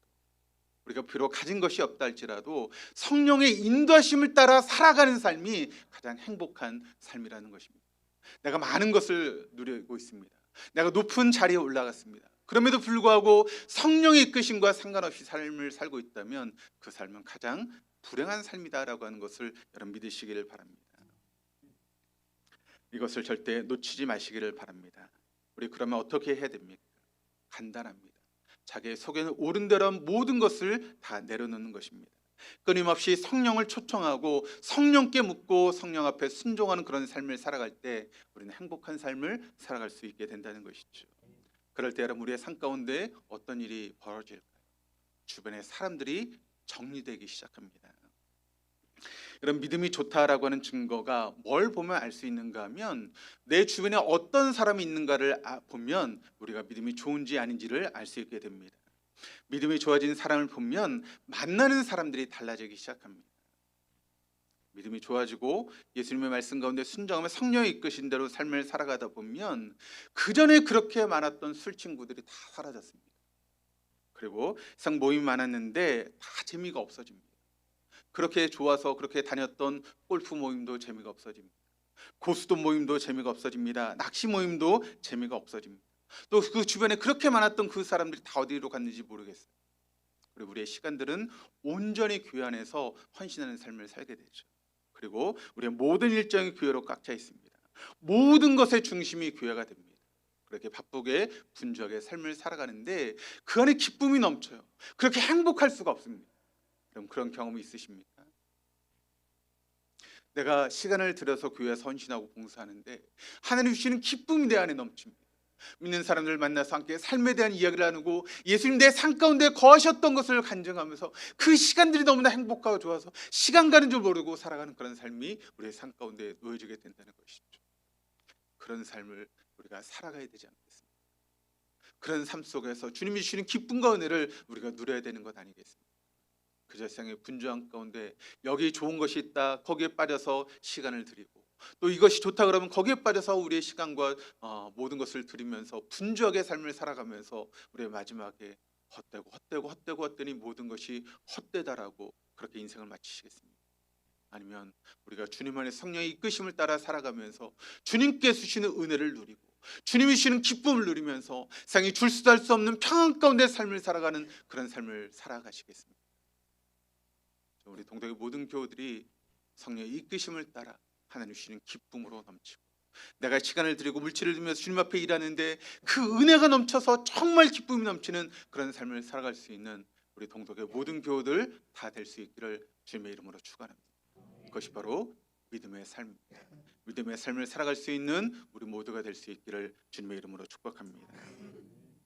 우리가 비록 가진 것이 없다 할지라도 성령의 인도하심을 따라 살아가는 삶이 가장 행복한 삶이라는 것입니다. 내가 많은 것을 누리고 있습니다. 내가 높은 자리에 올라갔습니다. 그럼에도 불구하고 성령의 이끄심과 상관없이 삶을 살고 있다면 그 삶은 가장 불행한 삶이다라고 하는 것을 여러분 믿으시기를 바랍니다. 이것을 절대 놓치지 마시기를 바랍니다. 우리 그러면 어떻게 해야 됩니까? 간단합니다. 자기의 속에는 옳은 대로 모든 것을 다 내려놓는 것입니다. 끊임없이 성령을 초청하고 성령께 묻고 성령 앞에 순종하는 그런 삶을 살아갈 때 우리는 행복한 삶을 살아갈 수 있게 된다는 것이죠. 그럴 때 여러분 우리의 삶 가운데 어떤 일이 벌어질까요? 주변의 사람들이 정리되기 시작합니다. 이런 믿음이 좋다라고 하는 증거가 뭘 보면 알 수 있는가 하면 내 주변에 어떤 사람이 있는가를 보면 우리가 믿음이 좋은지 아닌지를 알 수 있게 됩니다. 믿음이 좋아진 사람을 보면 만나는 사람들이 달라지기 시작합니다. 믿음이 좋아지고 예수님의 말씀 가운데 순종하며 성령이 이끄신 대로 삶을 살아가다 보면 그전에 그렇게 많았던 술 친구들이 다 사라졌습니다. 그리고 세상 모임이 많았는데 다 재미가 없어집니다. 그렇게 좋아서 그렇게 다녔던 골프 모임도 재미가 없어집니다. 고수도 모임도 재미가 없어집니다. 낚시 모임도 재미가 없어집니다. 또 그 주변에 그렇게 많았던 그 사람들이 다 어디로 갔는지 모르겠어요. 그리고 우리의 시간들은 온전히 교회 안에서 헌신하는 삶을 살게 되죠. 그리고 우리의 모든 일정이 교회로 꽉 차 있습니다. 모든 것의 중심이 교회가 됩니다. 그렇게 바쁘게 분주하게 삶을 살아가는데 그 안에 기쁨이 넘쳐요. 그렇게 행복할 수가 없습니다. 그럼 그런 경험이 있으십니까? 내가 시간을 들여서 교회에서 헌신하고 봉사하는데 하나님 주시는 기쁨이 내 안에 넘칩니다. 믿는 사람들 만나서 함께 삶에 대한 이야기를 나누고 예수님 내 삶 가운데 거하셨던 것을 간증하면서 그 시간들이 너무나 행복하고 좋아서 시간 가는 줄 모르고 살아가는 그런 삶이 우리의 삶 가운데 놓여지게 된다는 것이죠. 그런 삶을 우리가 살아가야 되지 않겠습니까? 그런 삶 속에서 주님이 주시는 기쁨과 은혜를 우리가 누려야 되는 것 아니겠습니까? 그저 세상의 분주한 가운데 여기 좋은 것이 있다 거기에 빠져서 시간을 들이고 또 이것이 좋다 그러면 거기에 빠져서 우리의 시간과 모든 것을 들이면서 분주하게 삶을 살아가면서 우리의 마지막에 헛되고 모든 것이 헛되다라고 그렇게 인생을 마치시겠습니까? 아니면 우리가 주님 안에 성령의 이끄심을 따라 살아가면서 주님께 주시는 은혜를 누리고 주님이 주시는 기쁨을 누리면서 세상이 줄 수도 할 수 없는 평안 가운데 삶을 살아가는 그런 삶을 살아가시겠습니까? 우리 동덕의 모든 교우들이 성령의 이끄심을 따라 하나님 주시는 기쁨으로 넘치고 내가 시간을 들이고 물질을 들면서 주님 앞에 일하는데 그 은혜가 넘쳐서 정말 기쁨이 넘치는 그런 삶을 살아갈 수 있는 우리 동덕의 모든 교우들 다 될 수 있기를 주님의 이름으로 축원합니다. 그것이 바로 믿음의 삶입니다. 믿음의 삶을 살아갈 수 있는 우리 모두가 될 수 있기를 주님의 이름으로 축복합니다.